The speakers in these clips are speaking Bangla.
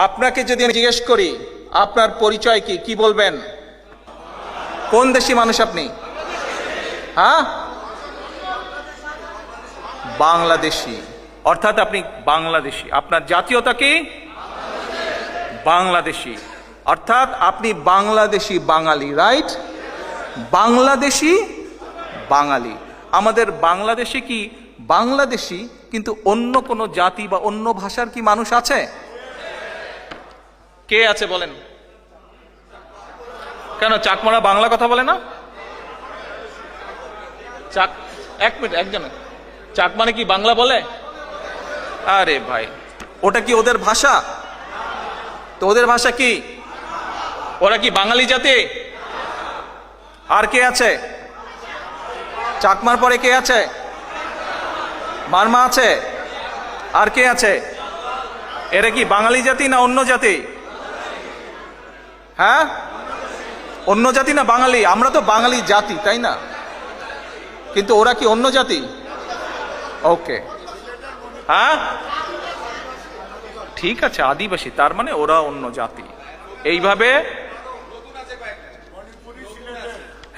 আপনাকে যদি আমি জিজ্ঞেস করি আপনার পরিচয় কি, কি বলবেন? কোন দেশি মানুষ আপনি? হ্যাঁ, বাংলাদেশি। অর্থাৎ আপনি বাংলাদেশি। আপনার জাতীয়তা কি? বাংলাদেশি। অর্থাৎ আপনি বাংলাদেশি বাঙালি, রাইট? বাংলাদেশি বাঙালি। আমাদের বাংলাদেশে কি বাংলাদেশি কিন্তু অন্য কোনো জাতি বা অন্য ভাষার কি মানুষ আছে? কে আছে বলেন? কেন চাকমারা বাংলা কথা বলে না? চাক, এক মিনিট, একজন চাক মানে কি বাংলা বলে? আরে ভাই, ওটা কি ওদের ভাষা? তো ওদের ভাষা কি? ওরা কি বাঙালি জাতি? আর কে আছে? চাকমার পরে কে আছে? মারমা আছে। আর কে আছে? এরা কি বাঙালি জাতি না অন্য জাতি? হ্যাঁ, অন্য জাতি না বাঙালি? আমরা তো বাঙালি জাতি, তাই না? কিন্তু ওরা কি অন্য জাতি? ওকে, হ্যাঁ ঠিক আছে, আদিবাসী, তার মানে ওরা অন্য জাতি। এইভাবে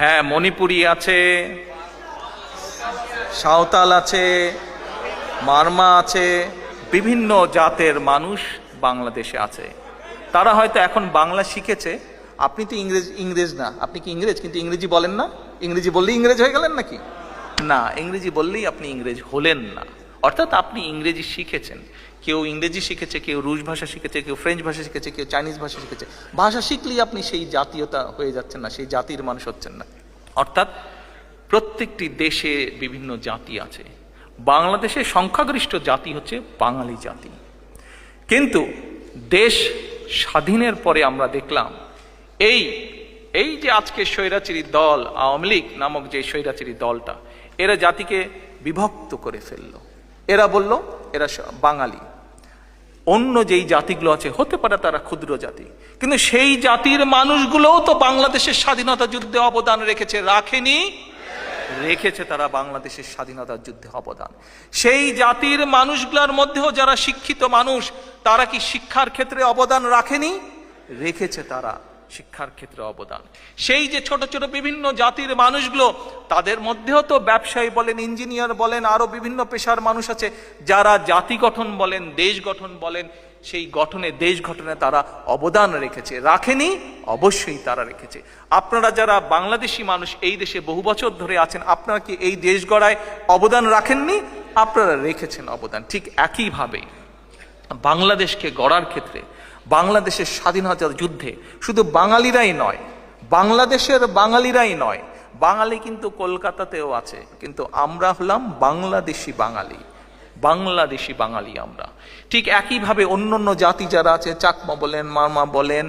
হ্যাঁ, মণিপুরি আছে, সাঁওতাল আছে, মারমা আছে, বিভিন্ন জাতের মানুষ বাংলাদেশে আছে। তারা হয়তো এখন বাংলা শিখেছে। আপনি তো ইংরেজ না, আপনি কি ইংরেজ? কিন্তু ইংরেজি বলেন না। ইংরেজি বললেই ইংরেজ হয়ে গেলেন নাকি? না, ইংরেজি বললেই আপনি ইংরেজ হলেন না। অর্থাৎ আপনি ইংরেজি শিখেছেন। কেউ ইংরেজি শিখেছে, কেউ রুশ ভাষা শিখেছে, কেউ ফ্রেঞ্চ ভাষা শিখেছে, কেউ চাইনিজ ভাষা শিখেছে। ভাষা শিখলেই আপনি সেই জাতীয়তা হয়ে যাচ্ছেন না, সেই জাতির মানুষ হচ্ছেন না। অর্থাৎ প্রত্যেকটি দেশে বিভিন্ন জাতি আছে। বাংলাদেশের সংখ্যাগরিষ্ঠ জাতি হচ্ছে বাঙালি জাতি। কিন্তু দেশ স্বাধীনের পরে আমরা দেখলাম এই যে আজকে স্বৈরাচারী দল আওয়ামী লীগ নামক যে স্বৈরাচারী দলটা, এরা জাতিকে বিভক্ত করে ফেললো। এরা বলল এরা বাঙালি। অন্য যেই জাতিগুলো আছে, হতে পারে তারা ক্ষুদ্র জাতি, কিন্তু সেই জাতির মানুষগুলোও তো বাংলাদেশের স্বাধীনতা যুদ্ধে অবদান রেখেছে, রাখেনি? রেখেছে। তারা বাংলাদেশের স্বাধীনতার যুদ্ধে অবদান। সেই জাতির মানুষগুলোর মধ্যেও যারা শিক্ষিত মানুষ, তারা কি শিক্ষার ক্ষেত্রে অবদান রাখেনি? রেখেছে তারা শিক্ষার ক্ষেত্রে অবদান। সেই যে ছোট ছোট বিভিন্ন জাতির মানুষগুলো, তাদের মধ্যেও তো ব্যবসায়ী বলেন, ইঞ্জিনিয়ার বলেন, আরো বিভিন্ন পেশার মানুষ আছে, যারা জাতি গঠন বলেন, দেশ গঠন বলেন, সেই গঠনে, দেশ গঠনে তারা অবদান রেখেছে। রাখেনি? অবশ্যই তারা রেখেছে। আপনারা যারা বাংলাদেশি মানুষ এই দেশে বহু বছর ধরে আছেন, আপনারা কি এই দেশ গড়ায় অবদান রাখেননি? আপনারা রেখেছেন অবদান। ঠিক একইভাবে বাংলাদেশকে গড়ার ক্ষেত্রে, বাংলাদেশের স্বাধীনতার যুদ্ধে শুধু বাঙালিরাই নয়, বাংলাদেশের বাঙালিরাই নয়, বাঙালি কিন্তু কলকাতাতেও আছে, কিন্তু আমরা হলাম বাংলাদেশি বাঙালি। বাংলাদেশি বাঙালি আমরা। ঠিক একইভাবে অন্য অন্য জাতি যারা আছে, চাকমা বলেন, মারমা বলেন,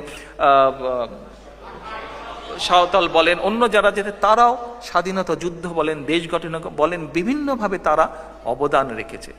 সাঁওতাল বলেন, অন্য যারা যেতে, তারাও স্বাধীনতা যুদ্ধ বলেন, দেশ গঠন বলেন, বিভিন্নভাবে তারা অবদান রেখেছে।